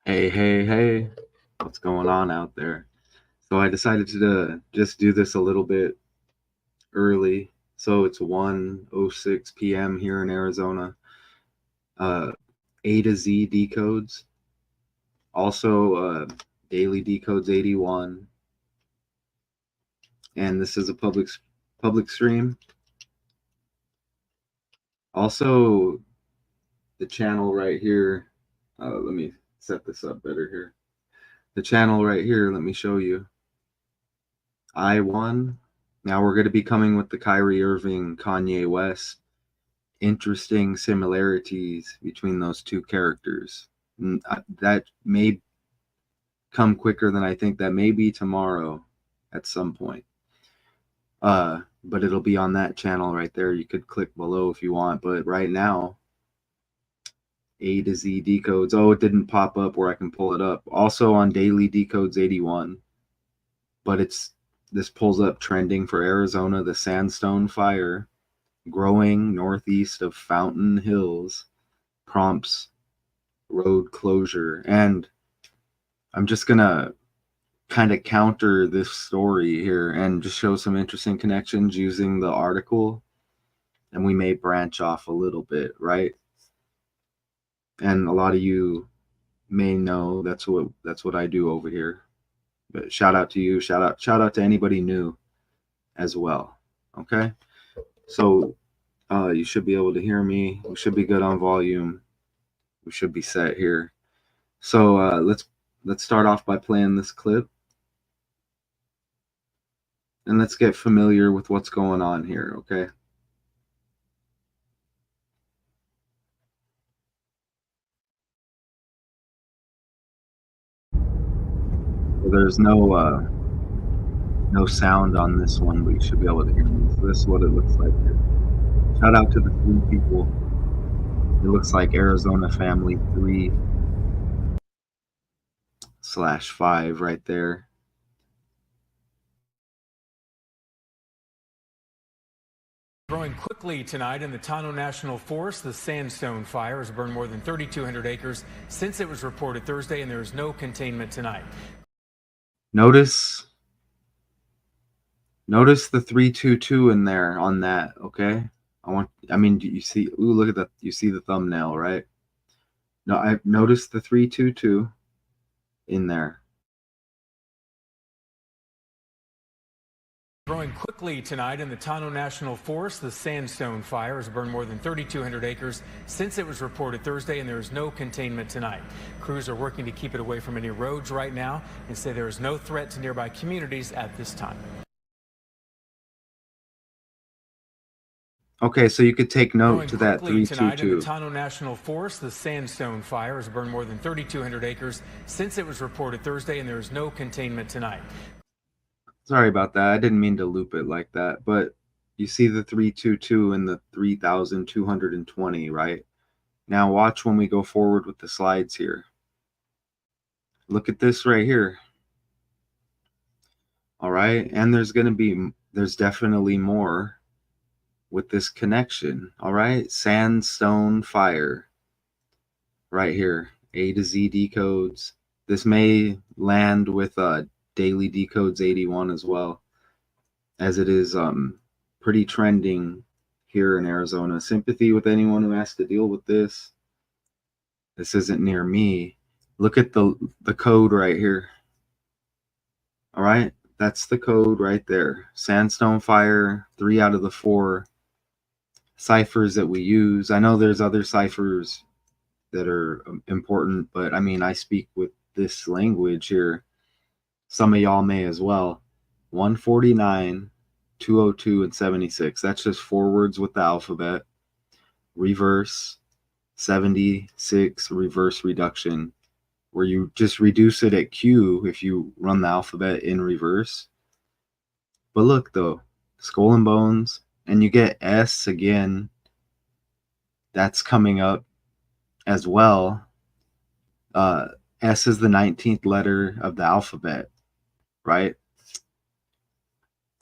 Hey, hey, hey, what's going on out there? So I decided to just do this a little bit early. So it's 1:06 p.m. here in Arizona. Uh, A to Z decodes. Also, daily decodes 81. And this is a public stream. Also, the channel right here. Let me set this up better here. The channel right here, let me show you. I1. Now we're going to be coming with the Kyrie Irving, Kanye West. Interesting similarities between those two characters. That may come quicker than I think. That may be tomorrow at some point. But it'll be on that channel right there. You could click below if you want. But right now, A to Z decodes. Oh, it didn't pop up where I can pull it up. Also on daily decodes 81. But this pulls up trending for Arizona, the Sandstone Fire, growing northeast of Fountain Hills, prompts road closure. And I'm just gonna kind of counter this story here and just show some interesting connections using the article, and we may branch off a little bit, right? And a lot of you may know that's what I do over here. But shout out to you, shout out to anybody new as well. Okay, so you should be able to hear me. We should be good on volume. We should be set here. So let's start off by playing this clip, and let's get familiar with what's going on here, okay? So there's no sound on this one, but you should be able to hear me. So this is what it looks like here. Shout out to the 3 people. It looks like Arizona Family 3/5 right there. Growing quickly tonight in the Tano National Forest, the Sandstone Fire has burned more than 3,200 acres since it was reported Thursday, and there is no containment tonight. Notice the 322 in there on that, okay? I mean, do you see? Ooh, look at that. You see the thumbnail, right? No, I noticed the 322 in there. Growing quickly tonight in the Tano National Forest, the Sandstone Fire has burned more than 3,200 acres since it was reported Thursday, and there is no containment tonight. Crews are working to keep it away from any roads right now and say there is no threat to nearby communities at this time. Okay, so you could take note to that Quickly tonight in the 322. Tano National Forest, the Sandstone Fire has burned more than 3,200 acres since it was reported Thursday, and there is no containment tonight. Sorry about that. I didn't mean to loop it like that, but you see the 322 and the 3,220, right? Now watch when we go forward with the slides here. Look at this right here. All right, and there's definitely more with this connection. All right, Sandstone Fire right here, A to Z decodes. This may land with daily decodes 81 as well, as it is pretty trending here in Arizona. Sympathy with anyone who has to deal with this. This isn't near me. Look at the code right here. All right, that's the code right there. Sandstone Fire, 3 out of the 4 ciphers that we use. I know there's other ciphers that are important, but I mean, I speak with this language here. Some of y'all may as well. 149, 202, and 76. That's just forwards with the alphabet. Reverse, 76, reverse reduction, where you just reduce it at Q if you run the alphabet in reverse. But look though, Skull and Bones, and you get S again. That's coming up as well. S is the 19th letter of the alphabet, right?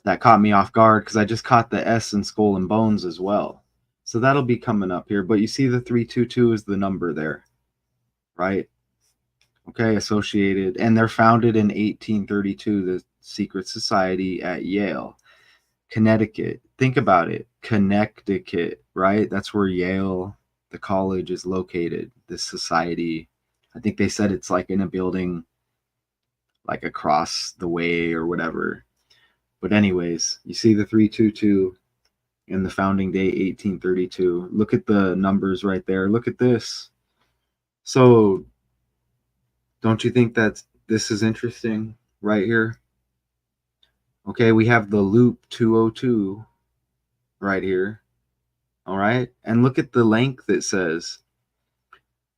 That caught me off guard because I just caught the S in Skull and Bones as well. So that'll be coming up here. But you see the 322 is the number there, right? Okay, associated, and they're founded in 1832, the secret society at Yale, Connecticut. Think about it, Connecticut, right? That's where Yale, the college, is located. This society, I think they said it's like in a building like across the way or whatever. But anyways, you see the 322 and the founding date 1832. Look at the numbers right there. Look at this. So don't you think that this is interesting right here? Okay, we have the loop 202 right here. All right. And look at the length it says.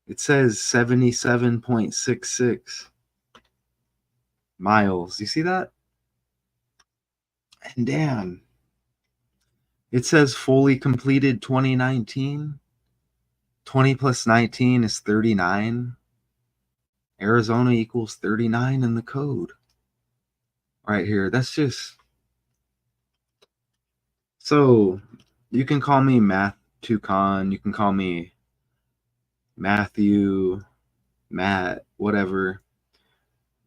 It says 77.66 miles. You see that? And damn, it says fully completed 2019. 20 plus 19 is 39. Arizona equals 39 in the code. Right here. That's just... So you can call me Math Tucon. You can call me Matthew, Matt, whatever.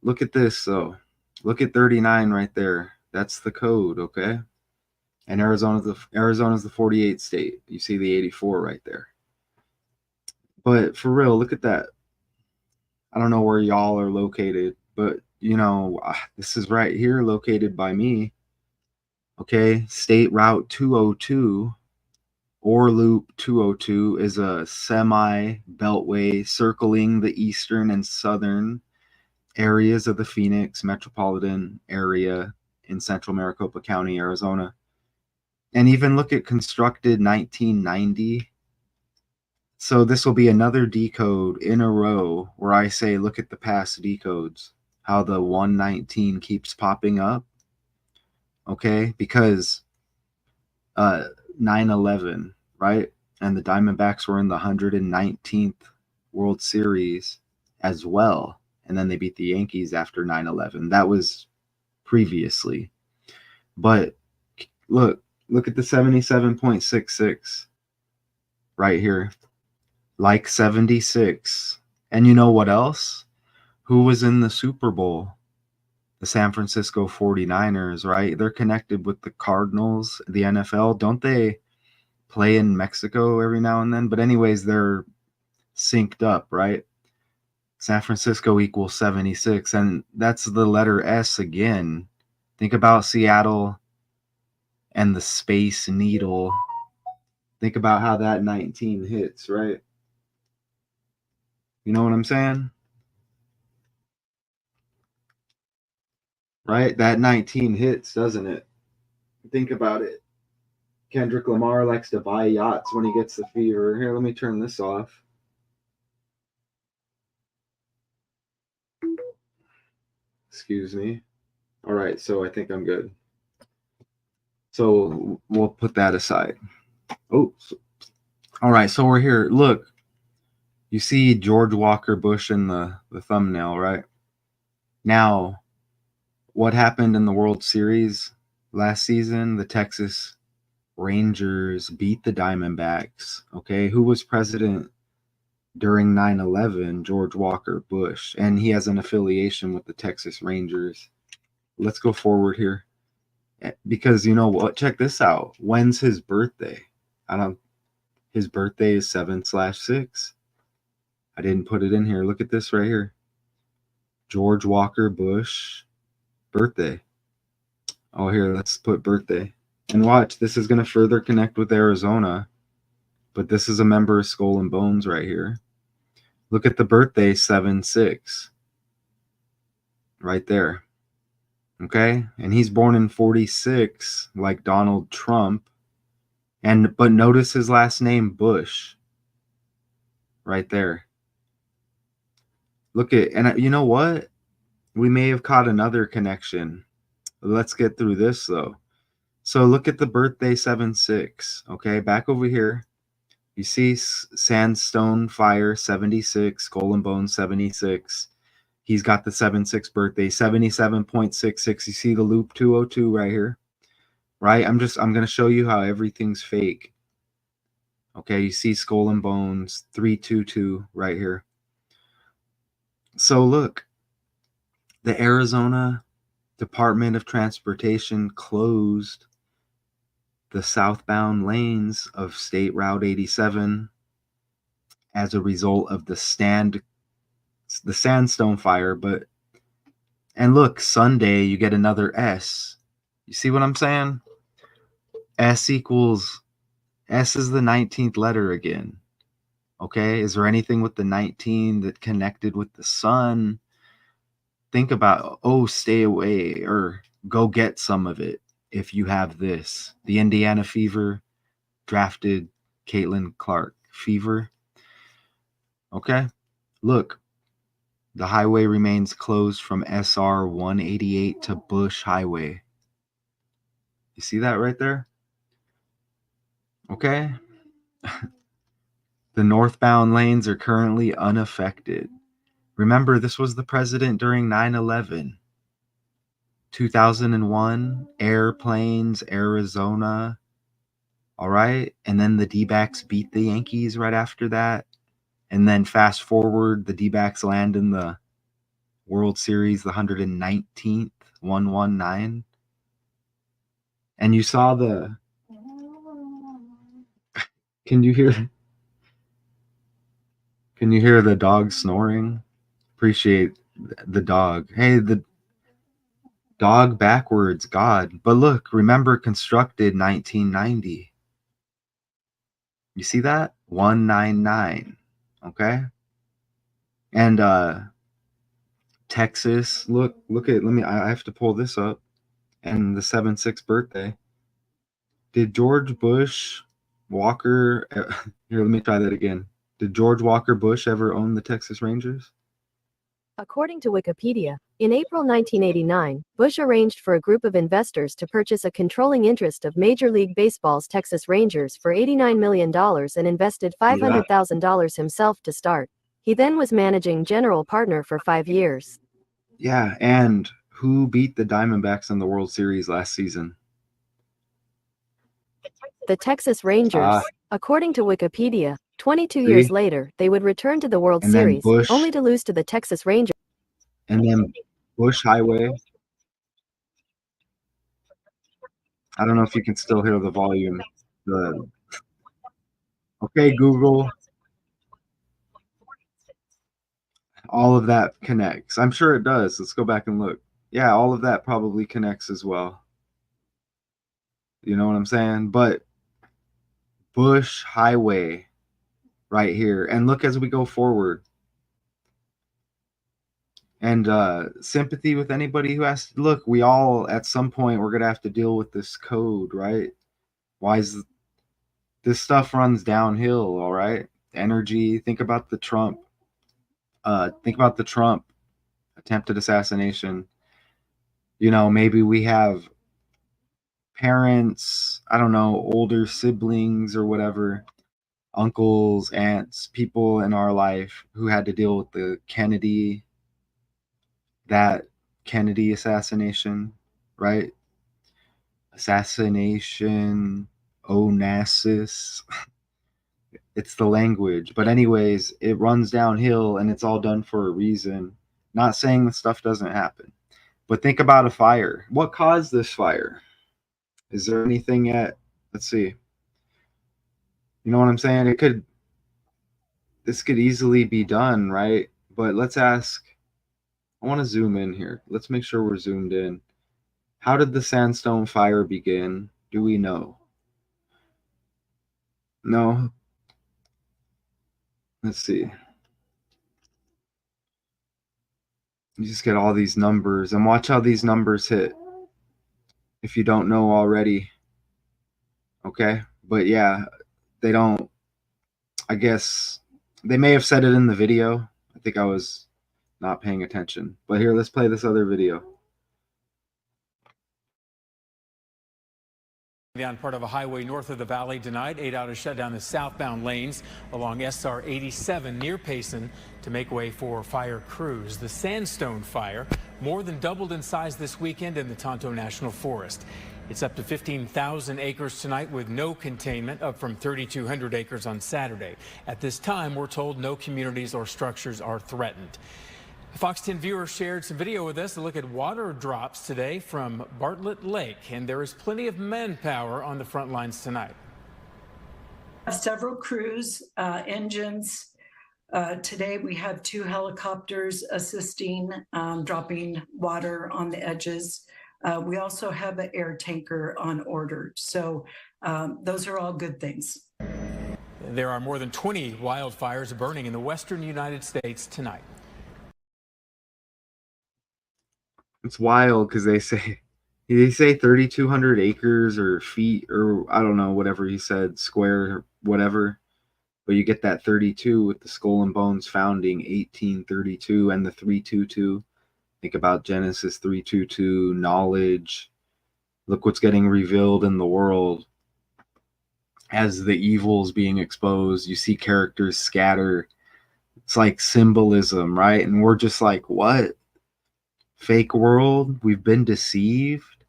Look at this, though. Look at 39 right there. That's the code, okay? And Arizona's the 48th state. You see the 84 right there. But for real, look at that. I don't know where y'all are located, but you know, this is right here located by me. Okay, State Route 202 or Loop 202 is a semi-beltway circling the eastern and southern areas of the Phoenix metropolitan area in central Maricopa County, Arizona. And even look at constructed 1990. So this will be another decode in a row where I say, look at the past decodes, how the 119 keeps popping up. Okay, because 9/11, right? And the Diamondbacks were in the 119th World Series as well. And then they beat the Yankees after 9/11. That was previously. But look at the 77.66 right here. Like 76. And you know what else? Who was in the Super Bowl? The San Francisco 49ers, right? They're connected with the Cardinals, the NFL. Don't they play in Mexico every now and then? But anyways, they're synced up, right? San Francisco equals 76. And that's the letter S again. Think about Seattle and the Space Needle. Think about how that 19 hits, right? You know what I'm saying? Right? That 19 hits, doesn't it? Think about it. Kendrick Lamar likes to buy yachts when he gets the fever. Here, let me turn this off. Excuse me. All right, so I think I'm good. So we'll put that aside. Oh, all right, so we're here. Look, you see George Walker Bush in the thumbnail, right? Now, what happened in the World Series last season? The Texas Rangers beat the Diamondbacks. Okay, who was president during 9/11? George Walker Bush, and he has an affiliation with the Texas Rangers. Let's go forward here, because you know what? Check this out. When's his birthday? His birthday is 7/6. I didn't put it in here. Look at this right here. George Walker Bush birthday. Oh, here, let's put birthday. And watch, this is going to further connect with Arizona. But this is a member of Skull and Bones right here. Look at the birthday, 7/6. Right there. Okay? And he's born in 46, like Donald Trump. But notice his last name, Bush. Right there. Look at, and you know what? We may have caught another connection. Let's get through this, though. So look at the birthday, 7/6. Okay, back over here. You see Sandstone Fire, 76, Skull and Bones, 76. He's got the 7/6 birthday, 77.66. You see the loop 202 right here, right? I'm going to show you how everything's fake. Okay, you see Skull and Bones, 322 right here. So look, the Arizona Department of Transportation closed the southbound lanes of State Route 87 as a result of the sandstone fire. And look, Sunday you get another S. You see what I'm saying? S is the 19th letter again. Okay, is there anything with the 19 that connected with the sun? Think about, oh, stay away or go get some of it if you have this. The Indiana fever drafted Caitlin Clark fever. Okay, look, the highway remains closed from SR 188 to Bush Highway. You see that right there? Okay. The northbound lanes are currently unaffected. Remember, this was the president during 9/11. 2001, airplanes, Arizona. All right. And then the D-backs beat the Yankees right after that. And then fast forward, the D-backs land in the World Series, the 119th, 119. And you saw can you hear the dog snoring? Appreciate the dog. Hey, the dog backwards, God. But look, remember, constructed 1990. You see that? 199. Okay. And Texas, I have to pull this up. And the 7/6 birthday. Did George Bush Walker here, let me try that again. Did George Walker Bush ever own the Texas Rangers? According to Wikipedia, in April 1989, Bush arranged for a group of investors to purchase a controlling interest of Major League Baseball's Texas Rangers for $89 million and invested $500,000 himself to start. He then was managing general partner for 5 years. Yeah, and who beat the Diamondbacks in the World Series last season? The Texas Rangers. According to Wikipedia, 22 years later, they would return to the World Series, only to lose to the Texas Rangers. And then Bush Highway. I don't know if you can still hear the volume. Okay, Google. All of that connects. I'm sure it does. Let's go back and look. Yeah, all of that probably connects as well. You know what I'm saying? But Bush Highway right here. And look as we go forward. And sympathy with anybody who has to look, we all at some point we're gonna have to deal with this code, right? Why is this stuff runs downhill, all right? Energy, think about the Trump attempted assassination. You know, maybe we have parents, I don't know, older siblings or whatever, uncles, aunts, people in our life who had to deal with the Kennedy assassination, right? Assassination, Onassis. It's the language. But anyways, it runs downhill and it's all done for a reason. Not saying the stuff doesn't happen. But think about a fire. What caused this fire? Is there anything yet? Let's see. You know what I'm saying? This could easily be done, right? But let's ask, I want to zoom in here. Let's make sure we're zoomed in. How did the sandstone fire begin? Do we know? No. Let's see. You just get all these numbers and watch how these numbers hit. If you don't know already. Okay? But yeah, they don't, I guess they may have said it in the video. I think I was not paying attention. But here, let's play this other video. On part of a highway north of the valley tonight, 8 hours shut down the southbound lanes along SR 87 near Payson to make way for fire crews. The sandstone fire more than doubled in size this weekend in the Tonto National Forest. It's up to 15,000 acres tonight with no containment, up from 3,200 acres on Saturday. At this time, we're told no communities or structures are threatened. Fox 10 viewer shared some video with us to look at water drops today from Bartlett Lake, and there is plenty of manpower on the front lines tonight. Several crews, engines. Today we have 2 helicopters assisting, dropping water on the edges. We also have an air tanker on order. So those are all good things. There are more than 20 wildfires burning in the western United States tonight. It's wild because they say 3,200 acres or feet or I don't know, whatever he said, square, whatever. But you get that 32 with the Skull and Bones founding 1832 and the 322. Think about Genesis 322, knowledge. Look what's getting revealed in the world. As the evil's being exposed, you see characters scatter. It's like symbolism, right? And we're just like, what? Fake world? We've been deceived?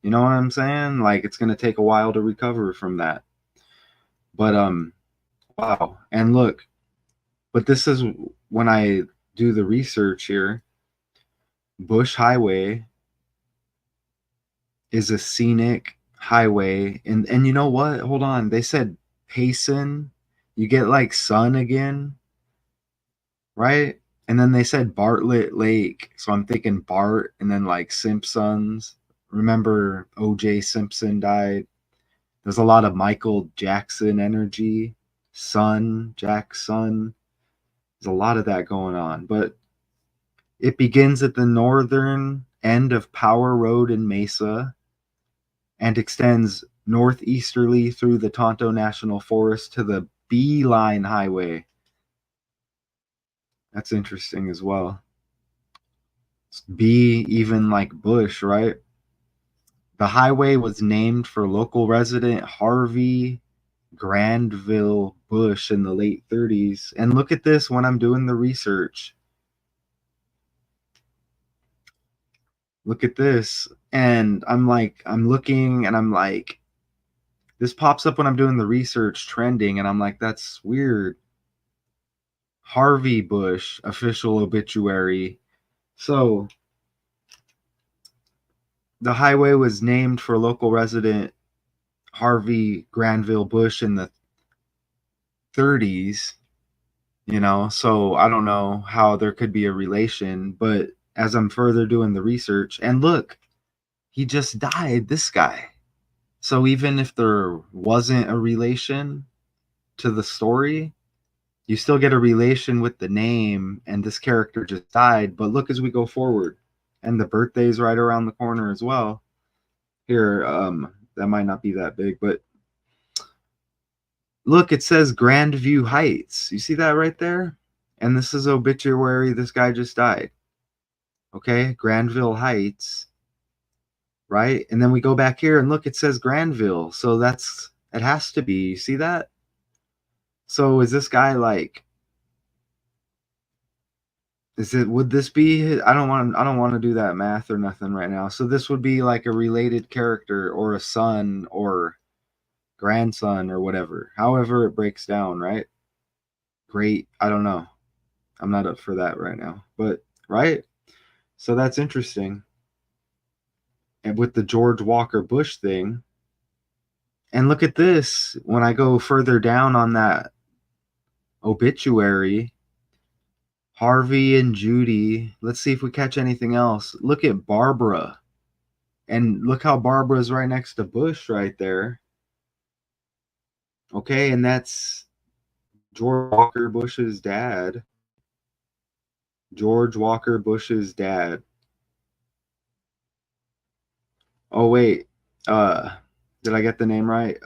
You know what I'm saying? Like, it's going to take a while to recover from that. But, wow. And look, but this is when I do the research here. Bush Highway is a scenic highway. And you know what? Hold on. They said Payson. You get like sun again, right? And then they said Bartlett Lake. So I'm thinking Bart and then like Simpsons. Remember O.J. Simpson died. There's a lot of Michael Jackson energy. Jackson. There's a lot of that going on. But it begins at the northern end of Power Road in Mesa and extends northeasterly through the Tonto National Forest to the Beeline Highway. That's interesting as well. B, even like Bush, right? The highway was named for local resident Harvey Granville Bush in the late 30s. And look at this when I'm doing the research. Look at this. And I'm looking and I'm like, this pops up when I'm doing the research trending. And I'm like, that's weird. Harvey Bush, official obituary. So the highway was named for local resident Harvey Granville Bush in the 30s, you know, so I don't know how there could be a relation, but as I'm further doing the research, and look, he just died, this guy. So even if there wasn't a relation to the story, you still get a relation with the name, and this character just died. But look as we go forward, and the birthday's right around the corner as well. Here, that might not be that big, but look, it says Grandview Heights. You see that right there? And this is obituary. This guy just died. Okay, Granville Heights, right? And then we go back here and look, it says Granville. So it has to be. You see that? So is this guy like, would this be, I don't want to do that math or nothing right now. So this would be like a related character or a son or grandson or whatever, however it breaks down, right? Great. I don't know. I'm not up for that right now, but right. So that's interesting. And with the George Walker Bush thing, and look at this, when I go further down on that obituary, Harvey and Judy, let's see if we catch anything else. Look at Barbara, and look how Barbara's right next to Bush right there. Okay, and that's George Walker Bush's dad. George Walker Bush's dad. Oh wait, did I get the name right?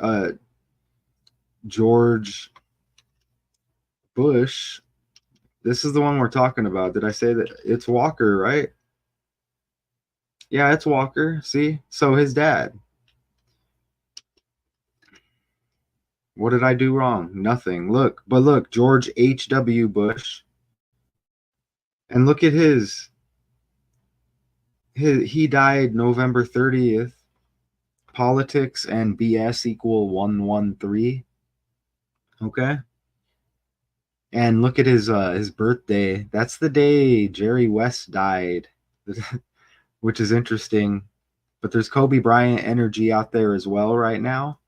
George Bush. This is the one we're talking about. Did I say that? It's Walker, right? Yeah, it's Walker. See? So his dad. What did I do wrong? Nothing. Look, but look, George H.W. Bush. And look at he died November 30th. Politics and BS equal 113. Okay? And look at his birthday. That's the day Jerry West died, which is interesting. But there's Kobe Bryant energy out there as well right now.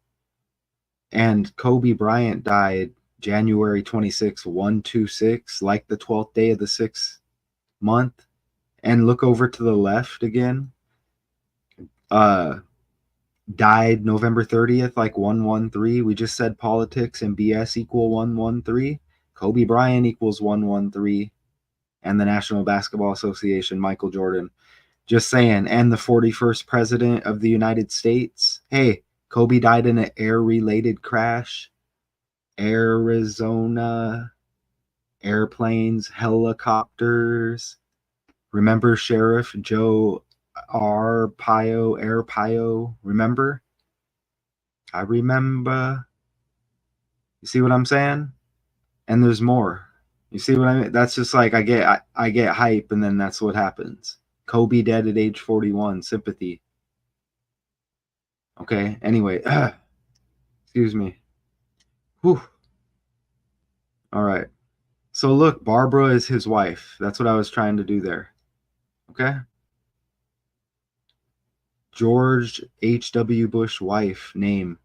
And Kobe Bryant died January 26, 126, like the 12th day of the 6th month. And look over to the left again. Died November 30th, like 113. We just said politics and BS equal 113. Kobe Bryant equals 113. And the National Basketball Association, Michael Jordan. Just saying. And the 41st president of the United States. Hey, Kobe died in an air-related crash. Arizona, airplanes, helicopters. Remember Sheriff Joe Arpaio? Remember? I remember. You see what I'm saying? And there's more. You see what I mean? That's just like I get hype, and then that's what happens. Kobe dead at age 41. Sympathy. Okay. Anyway, excuse me. Whew. All right. So look, Barbara is his wife. That's what I was trying to do there. Okay. George H.W. Bush wife name.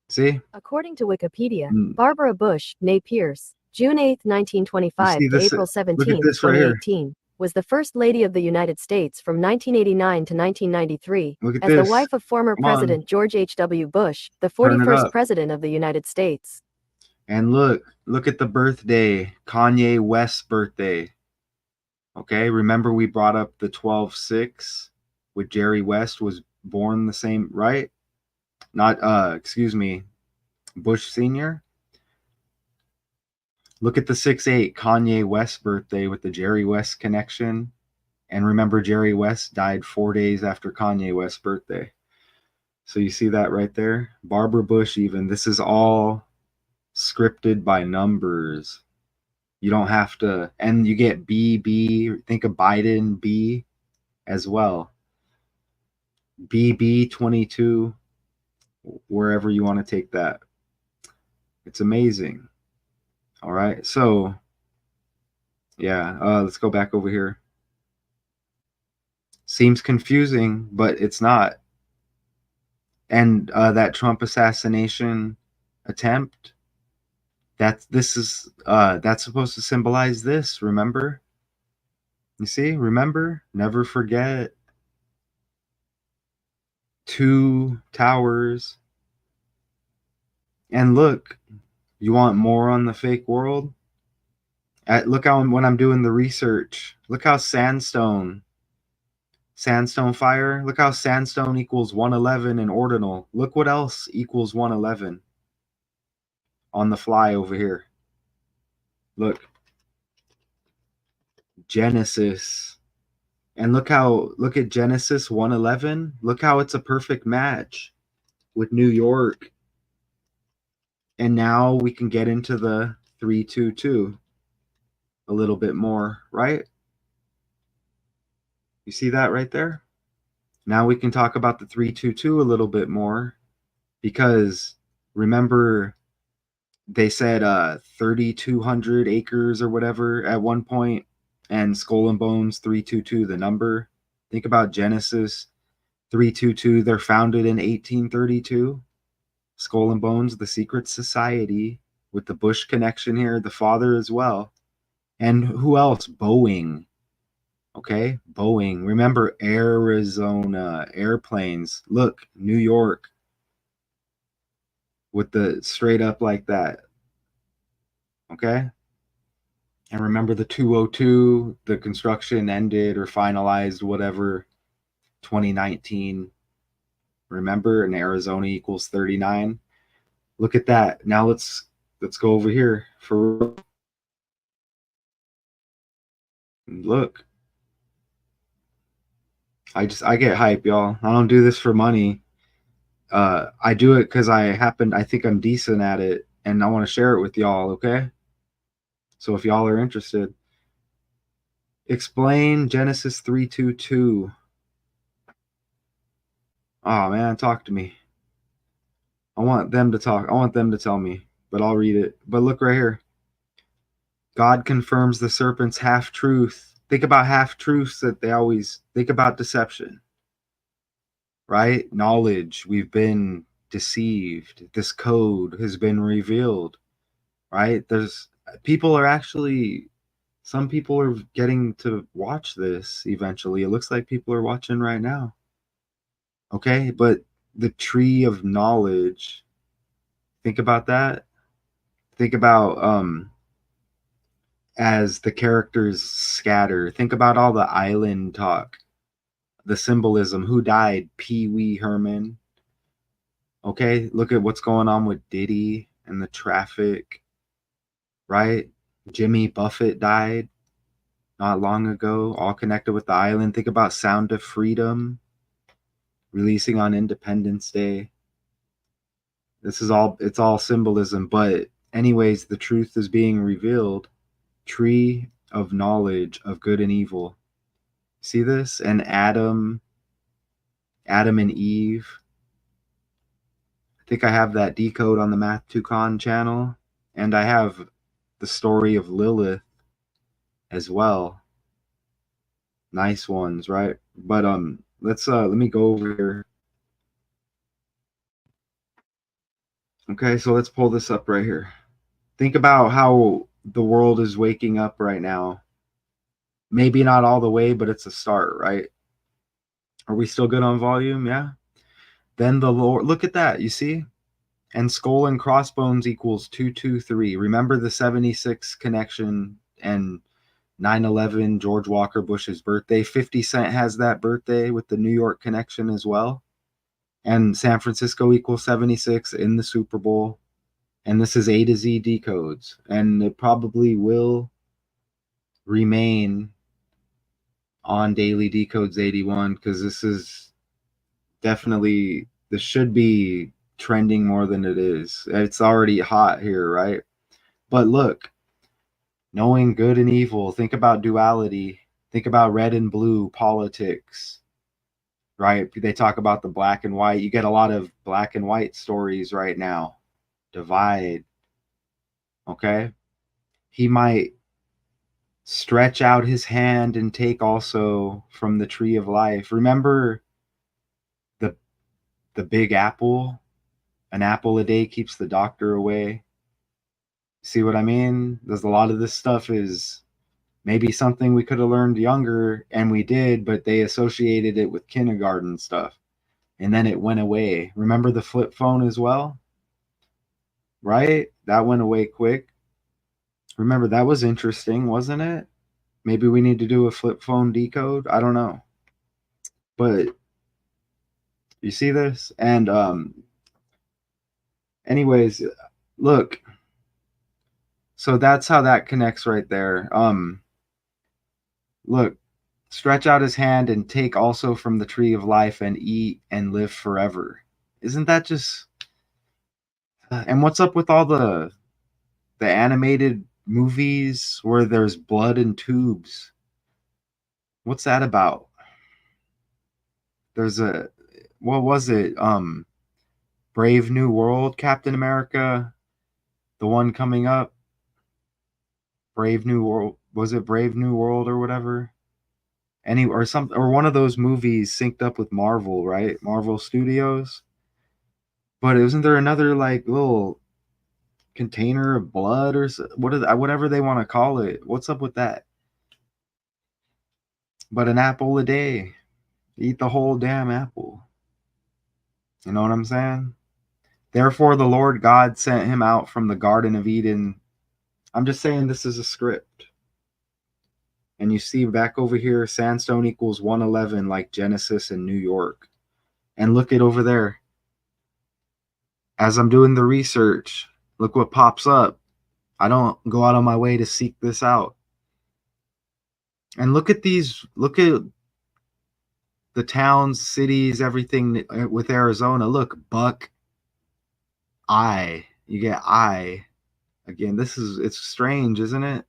See? According to Wikipedia, Mm. Barbara Bush, née Pierce, June 8, 1925 You see to this- April look 17, at this right here. 2018, was the First Lady of the United States from 1989 to 1993, Look at as the this. wife of former Come on. President George H.W. Bush, the Turn it 41st up. President of the United States. And look at the birthday. Kanye West's birthday. Okay, remember we brought up the 12/6 with Jerry West was born the same, right? Not excuse me, Bush Sr. Look at the 6/8 Kanye West birthday with the Jerry West connection. And remember Jerry West died 4 days after Kanye West's birthday. So you see that right there? Barbara Bush even. This is all scripted by numbers. You don't have to, and you get B. Think of Biden B as well. BB 22, wherever you want to take that. It's amazing. All right, so yeah, let's go back over here. Seems confusing, but it's not. And that Trump assassination attempt, that's supposed to symbolize this, remember? You see, remember? Never forget. 2 towers. And look, you want more on the fake world? Look how when I'm doing the research, look how sandstone fire, look how sandstone equals 111 in ordinal. Look what else equals 111 on the fly over here. Look. Genesis. And look at Genesis 111. Look how it's a perfect match with New York. And now we can get into the 322 a little bit more, right? You see that right there? Now we can talk about the 322 a little bit more, because remember they said 3,200 acres or whatever at one point, and Skull and Bones 322 the number. Think about Genesis 322. They're founded in 1832. Skull and Bones, the secret society with the Bush connection here, the father as well. And who else? Boeing. Okay, Boeing. Remember Arizona, airplanes. Look, New York with the straight up like that. Okay? And remember the 202, the construction ended or finalized, whatever, 2019. Remember, in Arizona equals 39. Look at that. Now let's go over here for look. I get hype, y'all. I don't do this for money. I do it because I think I'm decent at it, and I want to share it with y'all, okay? So if y'all are interested, explain Genesis 3:22. Oh man, talk to me. I want them to talk. I want them to tell me. but I'll read it. But look right here. God confirms the serpent's half truth. Think about half truths that they always think about deception, right? Knowledge. We've been deceived. This code has been revealed, right? Some people are getting to watch this eventually. It looks like people are watching right now. Okay, but the tree of knowledge, think about that. Think about as the characters scatter, think about all the island talk, the symbolism. Who died? Pee Wee Herman. Okay, look at what's going on with Diddy and the traffic, right? Jimmy Buffett died not long ago, all connected with the island. Think about Sound of Freedom releasing on Independence Day. It's all symbolism, but anyways, the truth is being revealed. Tree of knowledge of good and evil. See this? And Adam and Eve. I think I have that decode on the Math to Con channel, and I have the story of Lilith as well. Nice ones, right? But let me go over here. Okay, so let's pull this up right here. Think about how the world is waking up right now. Maybe not all the way, but it's a start, right? Are we still good on volume? Yeah. Then the Lord, look at that, you see? And skull and crossbones equals 223. Remember the 76 connection and 9/11, George Walker Bush's birthday. 50 Cent has that birthday with the New York connection as well. And San Francisco equals 76 in the Super Bowl. And this is A to Z decodes. And it probably will remain on Daily Decodes 81 because this should be trending more than it is. It's already hot here, right? But look, knowing good and evil, think about duality, think about red and blue politics, right? They talk about the black and white. You get a lot of black and white stories right now. Divide. Okay? He might stretch out his hand and take also from the tree of life. Remember the big apple? An apple a day keeps the doctor away. See what I mean? There's a lot of this stuff is maybe something we could have learned younger, and we did, but they associated it with kindergarten stuff. And then it went away. Remember the flip phone as well? Right? That went away quick. Remember, that was interesting, wasn't it? Maybe we need to do a flip phone decode. I don't know. But you see this? And anyways, look. So that's how that connects right there. Look, stretch out his hand and take also from the tree of life and eat and live forever. Isn't that just and what's up with all the animated movies where there's blood and tubes? What's that about? There's what was it? Brave New World, Captain America, the one coming up. Brave New World, was it Brave New World or whatever? Or one of those movies synced up with Marvel, right? Marvel Studios. But isn't there another like little container of blood or whatever they want to call it? What's up with that? But an apple a day. Eat the whole damn apple. You know what I'm saying? Therefore, the Lord God sent him out from the Garden of Eden. I'm just saying this is a script. And you see back over here, sandstone equals 111, like Genesis in New York. And look at over there. As I'm doing the research, look what pops up. I don't go out of my way to seek this out. And look at the towns, cities, everything with Arizona. Look, Buck, I. You get I. Again, it's strange, isn't it?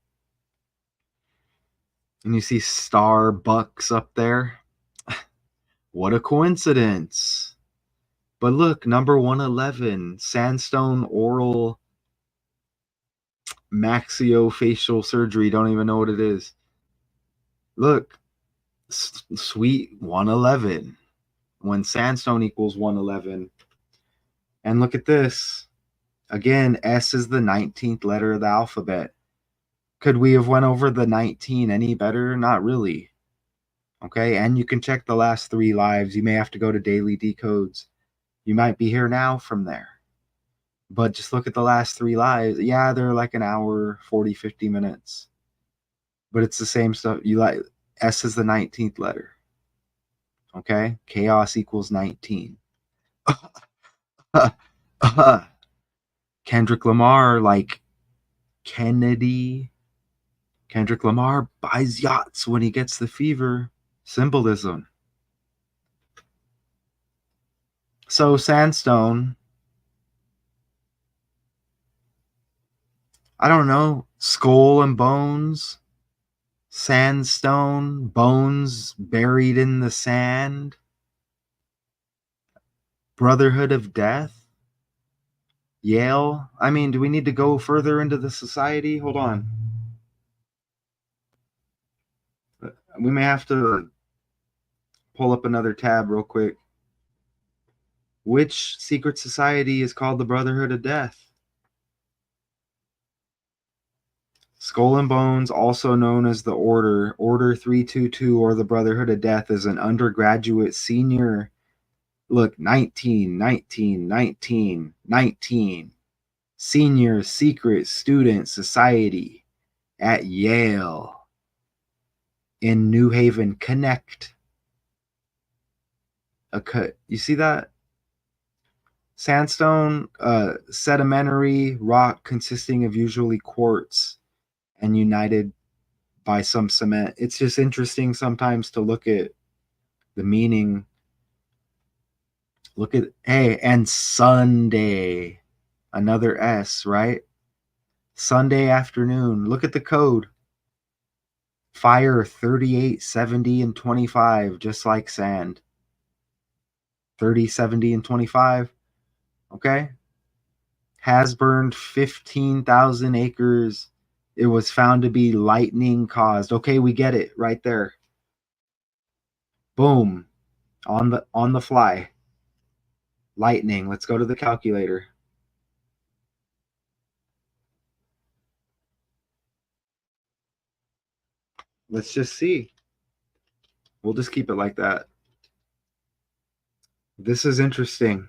And you see Starbucks up there. What a coincidence. But look, number 111, sandstone oral maxillofacial surgery. Don't even know what it is. Look, sweet 111. When sandstone equals 111. And look at this. Again, S is the 19th letter of the alphabet. Could we have went over the 19 any better? Not really. Okay, and you can check the last 3 lives. You may have to go to daily decodes. You might be here now from there. But just look at the last 3 lives. Yeah, they're like an hour, 40, 50 minutes. But it's the same stuff. You like S is the 19th letter. Okay? Chaos equals 19. Kendrick Lamar, like Kennedy. Kendrick Lamar buys yachts when he gets the fever. Symbolism. So sandstone, I don't know, skull and bones, sandstone, bones buried in the sand, brotherhood of death, Yale. I mean, do we need to go further into the society? Hold on. We may have to pull up another tab real quick. Which secret society is called the Brotherhood of Death? Skull and Bones, also known as the Order 322, or the Brotherhood of Death, is an undergraduate senior. Look, 19, 19, 19, 19. Senior secret student society at Yale in New Haven. Connect. You see that? Sandstone, sedimentary rock consisting of usually quartz and united by some cement. It's just interesting sometimes to look at the meaning. Look at, hey, and Sunday, another S, right? Sunday afternoon. Look at the code. Fire 38, 70, and 25, just like sand. 30, 70, and 25. Okay? Has burned 15,000 acres. It was found to be lightning caused. Okay, we get it right there. Boom. On the fly. Lightning. Let's go to the calculator. Let's just see. We'll just keep it like that. This is interesting.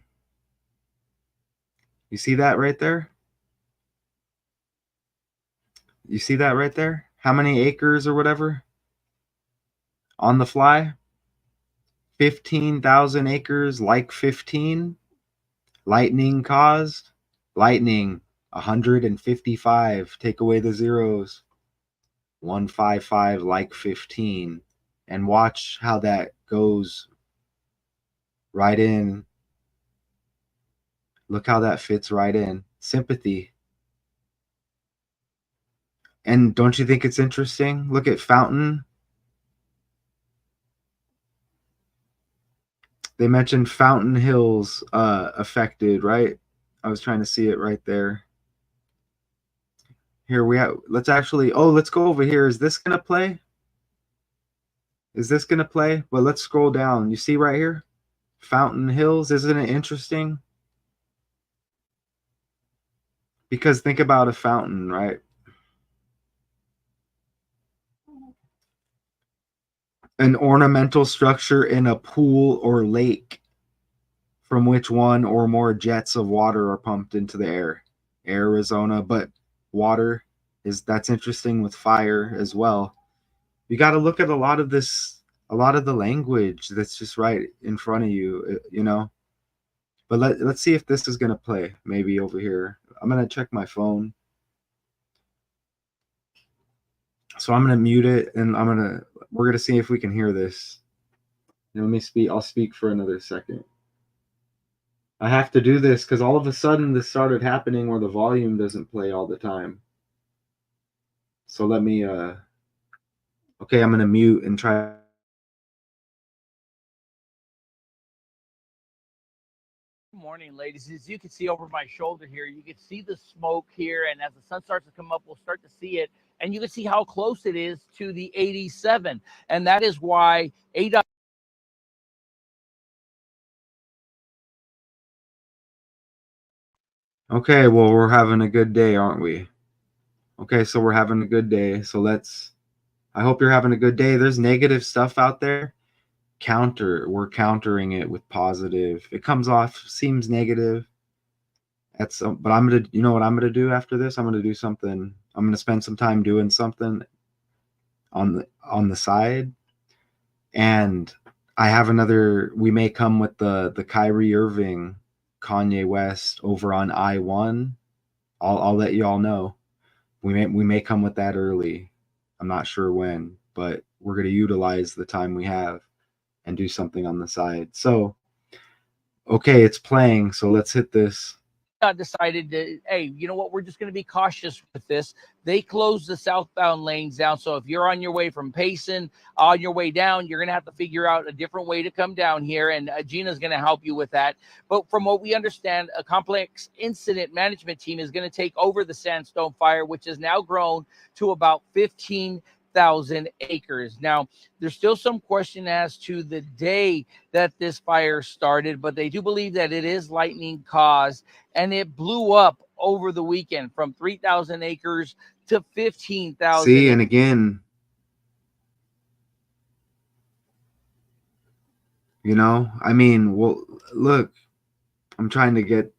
You see that right there? You see that right there? How many acres or whatever? On the fly? 15,000 acres, like 15. Lightning caused. Lightning, 155. Take away the zeros. 155, like 15. And watch how that goes right in. Look how that fits right in. Sympathy. And don't you think it's interesting? Look at Fountain. They mentioned Fountain Hills affected, right? I was trying to see it right there. Here we have, let's go over here. Is this going to play? Is this going to play? Well, let's scroll down. You see right here? Fountain Hills. Isn't it interesting? Because think about a fountain, right? An ornamental structure in a pool or lake from which one or more jets of water are pumped into the air. Arizona, but water that's interesting with fire as well. You got to look at a lot of the language that's just right in front of you, you know. But let's see if this is going to play maybe over here. I'm going to check my phone. So I'm going to mute it and we're going to see if we can hear this. Let me speak. I'll speak for another second. I have to do this because all of a sudden this started happening where the volume doesn't play all the time. So let me, okay, I'm going to mute and try. Morning. morning, ladies. As you can see over my shoulder here, you can see the smoke here. And as the sun starts to come up, we'll start to see it. And you can see how close it is to the 87. And that is why ADOT. Okay, well, we're having a good day, aren't we? Okay, so we're having a good day. So I hope you're having a good day. There's negative stuff out there. We're countering it with positive. It comes off, seems negative. But you know what I'm gonna do after this? I'm gonna do something. I'm gonna spend some time doing something on the side. And I have we may come with the Kyrie Irving, Kanye West over on I-1. I'll let you all know. We may come with that early. I'm not sure when, but we're going to utilize the time we have and do something on the side. So, okay, it's playing. So let's hit this. Decided to, hey, you know what, we're just going to be cautious with this. They closed the southbound lanes down, so if you're on your way from Payson, on your way down, you're going to have to figure out a different way to come down here, and Gina's going to help you with that. But from what we understand, a complex incident management team is going to take over the Sandstone fire, which has now grown to about 15,000 acres. Now, there's still some question as to the day that this fire started, but they do believe that it is lightning caused, and it blew up over the weekend from 3,000 acres to 15,000. See, and again, you know, I mean, well, look, I'm trying to get,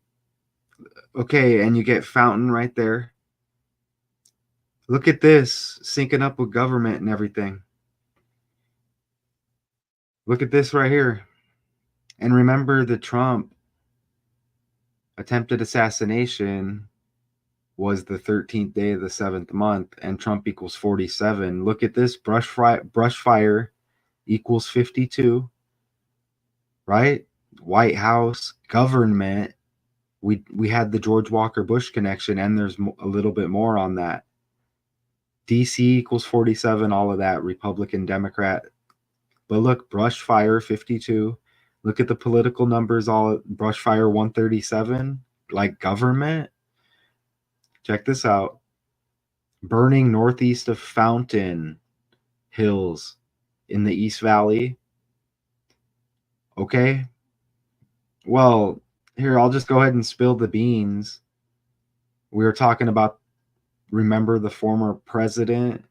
okay, and you get Fountain right there. Look at this, syncing up with government and everything. Look at this right here. And remember, the Trump attempted assassination was the 13th day of the 7th month, and Trump equals 47. Look at this, brush fire equals 52, right? White House, government. We had the George Walker Bush connection, and there's a little bit more on that. DC equals 47, all of that, Republican, Democrat. But look, brush fire 52. Look at the political numbers, all brush fire 137, like government. Check this out. Burning northeast of Fountain Hills in the East Valley. Okay. Well, here, I'll just go ahead and spill the beans. We were talking about, remember the former president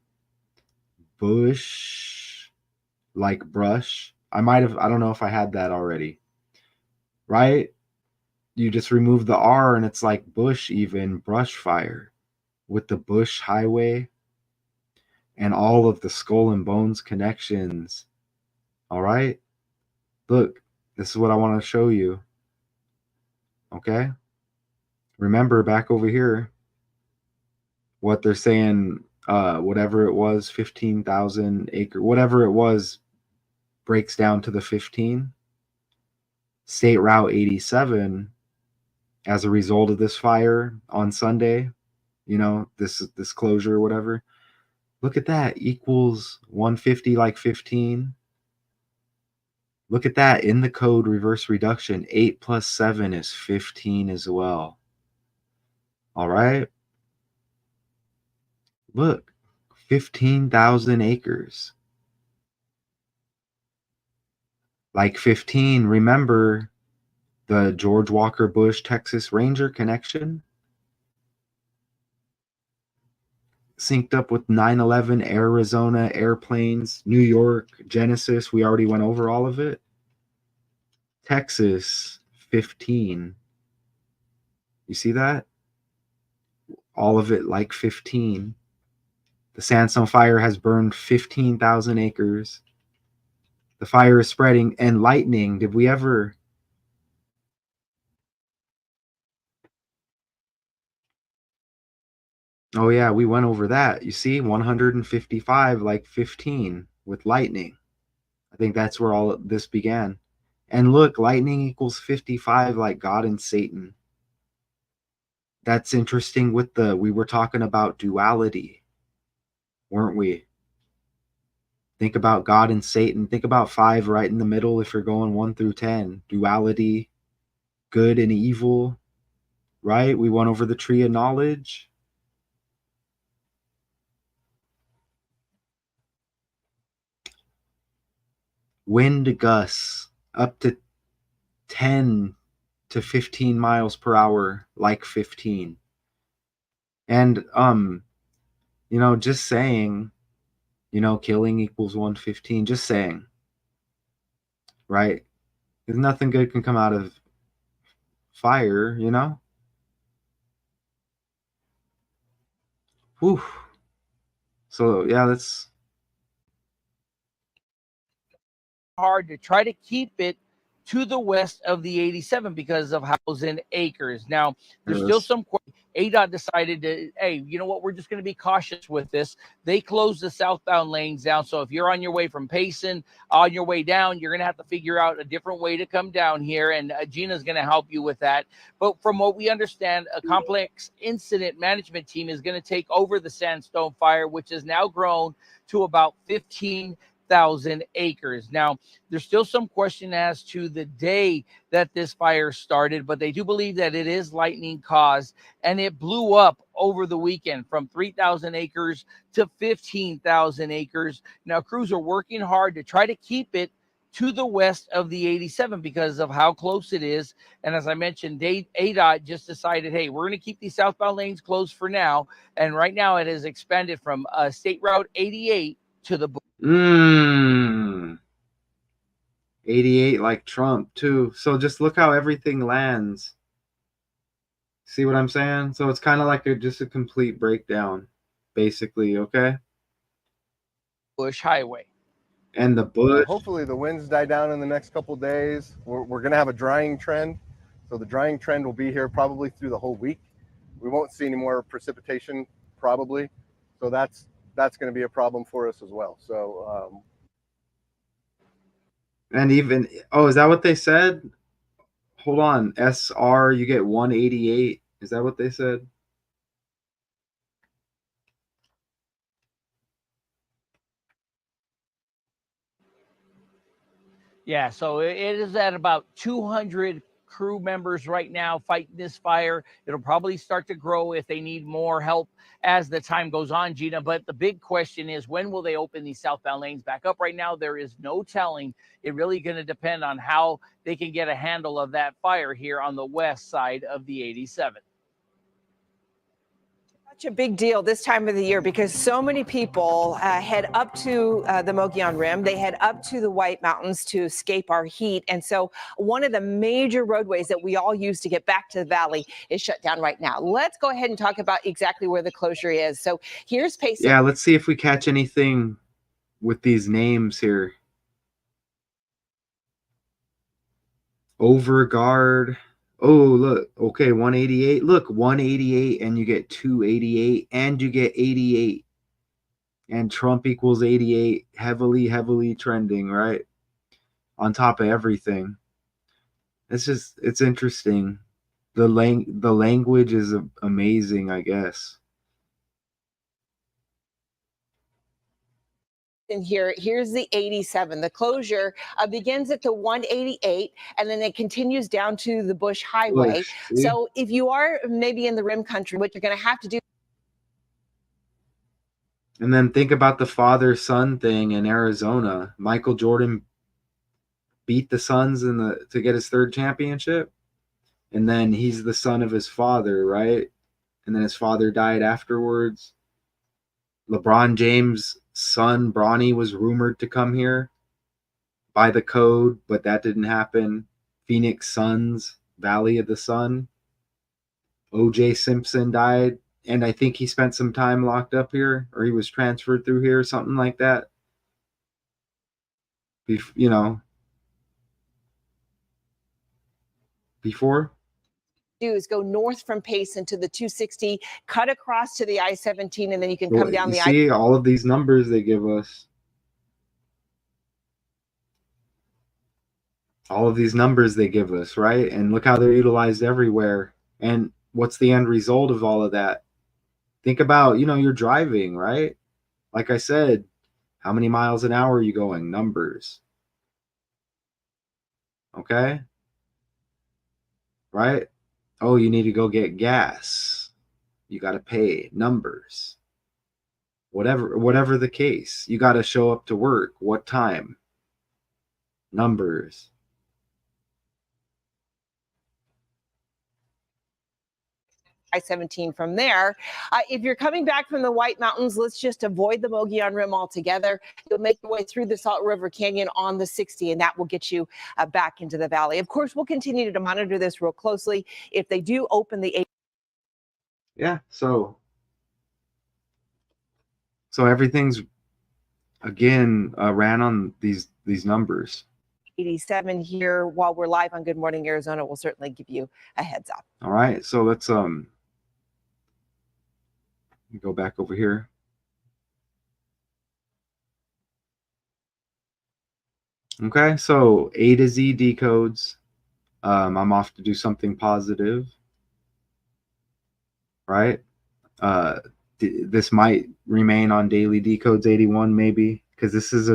Bush, like brush. I don't know if I had that already. Right? You just remove the R and it's like Bush, even brush fire with the Bush Highway and all of the Skull and Bones connections. All right. Look, this is what I want to show you. Okay. Remember back over here, what they're saying, whatever it was, 15,000 acre, whatever it was, breaks down to the 15. State Route 87, as a result of this fire on Sunday, you know, this closure or whatever, look at that, equals 150 like 15. Look at that, in the code reverse reduction, 8 plus 7 is 15 as well. All right. Look, 15,000 acres. Like 15, remember the George Walker Bush Texas Ranger connection? Synced up with 9/11, Arizona, airplanes, New York, Genesis. We already went over all of it. Texas, 15. You see that? All of it like 15. The Sandstone fire has burned 15,000 acres. The fire is spreading, and lightning. Did we ever? Oh yeah, we went over that. You see, 155 like 15 with lightning. I think that's where all this began. And look, lightning equals 55 like God and Satan. That's interesting with we were talking about duality, weren't we? Think about God and Satan. Think about 5 right in the middle if you're going 1 through 10. Duality. good and evil, right? We went over the tree of knowledge. Wind gusts up to 10 to 15 miles per hour, like 15. And just saying, killing equals 115, just saying, right? Because nothing good can come out of fire, Whew. So yeah, that's hard to try to keep it to the west of the 87 because of 1,000 acres. Now, there's still some. ADOT decided to, hey, you know what? We're just going to be cautious with this. They closed the southbound lanes down. So if you're on your way from Payson, on your way down, you're going to have to figure out a different way to come down here. And Gina's going to help you with that. But from what we understand, a complex incident management team is going to take over the Sandstone fire, which has now grown to about 15,000 acres. Now, there's still some question as to the day that this fire started, but they do believe that it is lightning caused, and it blew up over the weekend from 3,000 acres to 15,000 acres. Now, crews are working hard to try to keep it to the west of the 87 because of how close it is. And as I mentioned, ADOT just decided, hey, we're going to keep these southbound lanes closed for now. And right now it has expanded from State Route 88 to the 88 like Trump too. So just look how everything lands. See what I'm saying? So it's kind of like just a complete breakdown, basically, okay? Bush Highway. And the bush. Hopefully the winds die down in the next couple of days. We're going to have a drying trend. So the drying trend will be here probably through the whole week. We won't see any more precipitation probably. So that's going to be a problem for us as well. So and even, is that what they said? Hold on, SR, you get 188. Is that what they said? Yeah, so it is at about 200 crew members right now fighting this fire. It'll probably start to grow if they need more help as the time goes on, Gina. But the big question is, when will they open these southbound lanes back up? Right now, there is no telling. It really going to depend on how they can get a handle of that fire here on the west side of the 87. Such a big deal this time of the year because so many people head up to the Mogollon Rim. They head up to the White Mountains to escape our heat. And so one of the major roadways that we all use to get back to the valley is shut down right now. Let's go ahead and talk about exactly where the closure is. So here's Payson. Yeah, let's see if we catch anything with these names here. Overguard. Oh, look. Okay, 188. Look, 188, and you get 288, and you get 88. And Trump equals 88. Heavily trending, right? On top of everything. It's interesting. The language is amazing, I guess. And here's the 87. The closure begins at the 188, and then it continues down to the Bush Highway. So if you are maybe in the Rim country, what you're going to have to do. And then think about the father-son thing in Arizona. Michael Jordan beat the Suns to get his third championship, and then he's the son of his father, right? And then his father died afterwards. LeBron James' son, Bronny, was rumored to come here by the code, but that didn't happen. Phoenix Suns, Valley of the Sun. O.J. Simpson died, and I think he spent some time locked up here, or he was transferred through here, something like that. Before? Do is go north from Payson to the 260, cut across to the I-17, and then you can come down the I. See all of these numbers they give us. All of these numbers they give us, right? And look how they're utilized everywhere. And what's the end result of all of that? Think about, you're driving, right? Like I said, how many miles an hour are you going? Numbers. Okay? right? Oh, you need to go get gas. You got to pay numbers. Whatever the case, you got to show up to work. What time? Numbers. I-17 from there. If you're coming back from the White Mountains, let's just avoid the Mogollon Rim altogether. You'll make your way through the Salt River Canyon on the 60, and that will get you back into the valley. Of course, we'll continue to monitor this real closely. If they do open the Yeah, so everything's again ran on these numbers. 87 here while we're live on Good Morning Arizona, we'll certainly give you a heads up. All right, so let's go back over here. Okay, so A to Z decodes. I'm off to do something positive, right? This might remain on daily decodes 81 maybe, because this is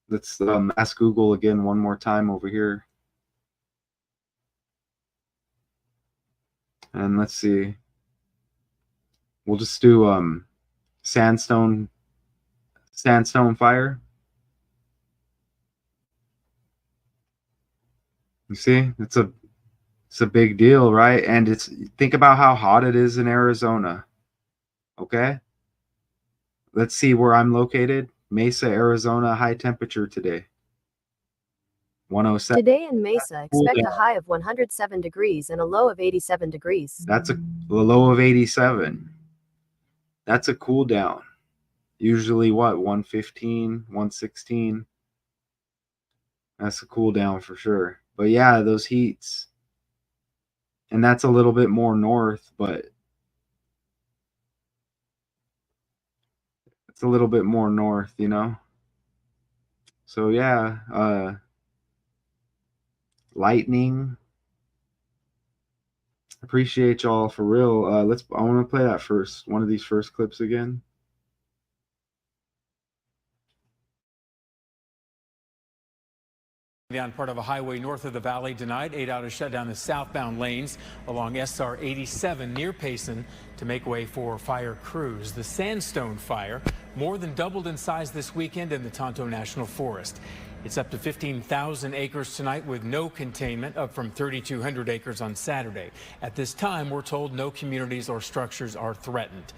let's ask Google again one more time over here. And let's see. We'll just do sandstone fire. You see, it's a big deal, right? And think about how hot it is in Arizona. Okay, let's see where I'm located. Mesa, Arizona, high temperature today. 107. Today in Mesa, expect a high of 107 degrees and a low of 87 degrees. That's a low of 87. That's a cool down. Usually what, 115, 116? That's a cool down for sure. But yeah, those heats. And that's a little bit more north, but it's a little bit more north, you know? So yeah, lightning. Appreciate y'all for real. I want to play that first, one of these first clips again. On part of a highway north of the valley tonight, ADOT has shut down the southbound lanes along SR 87 near Payson to make way for fire crews. The Sandstone Fire more than doubled in size this weekend in the Tonto National Forest. It's up to 15,000 acres tonight with no containment, up from 3,200 acres on Saturday. At this time, we're told no communities or structures are threatened.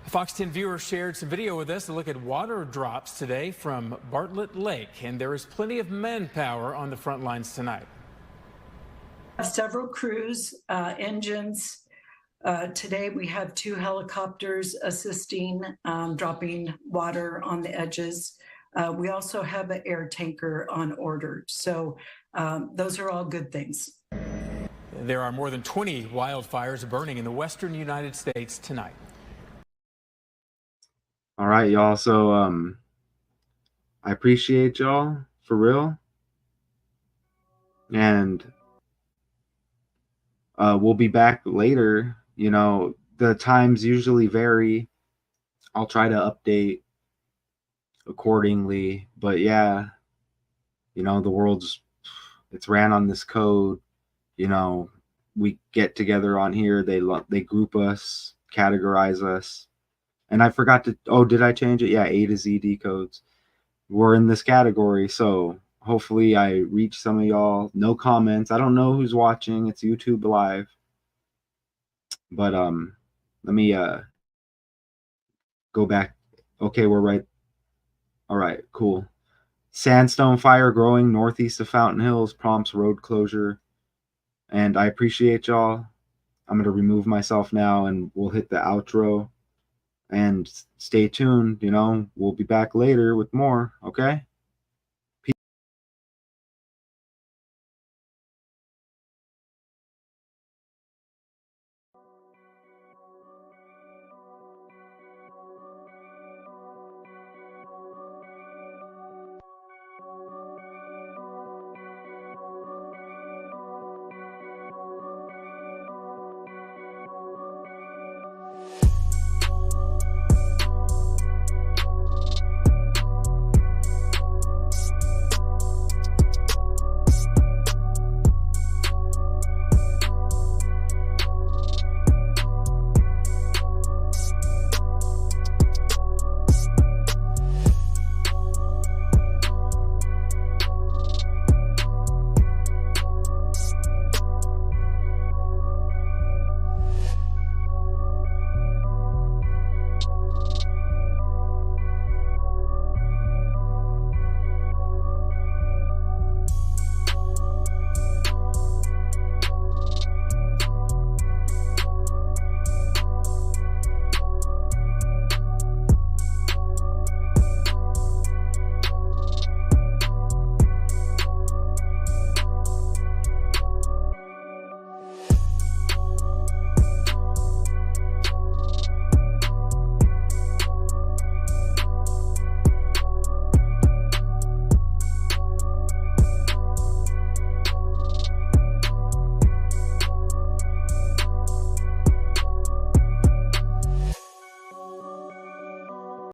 A Fox 10 viewer shared some video with us to look at water drops today from Bartlett Lake, and there is plenty of manpower on the front lines tonight. Several crews, engines. Today we have 2 helicopters assisting, dropping water on the edges. We also have an air tanker on order. So those are all good things. There are more than 20 wildfires burning in the western United States tonight. All right, y'all. So I appreciate y'all for real. And we'll be back later. You know, the times usually vary. I'll try to update accordingly. But yeah, you know, the world's, it's ran on this code. You know, we get together on here. They group us, categorize us. And I forgot to, oh, did I change it? Yeah, A to Z decodes. We're in this category, so hopefully I reach some of y'all. No comments. I don't know who's watching. It's YouTube Live. But let me go back. Okay, we're right. All right, cool. Sandstone fire growing northeast of Fountain Hills prompts road closure. And I appreciate y'all. I'm going to remove myself now, and we'll hit the outro. And stay tuned, you know, we'll be back later with more, okay?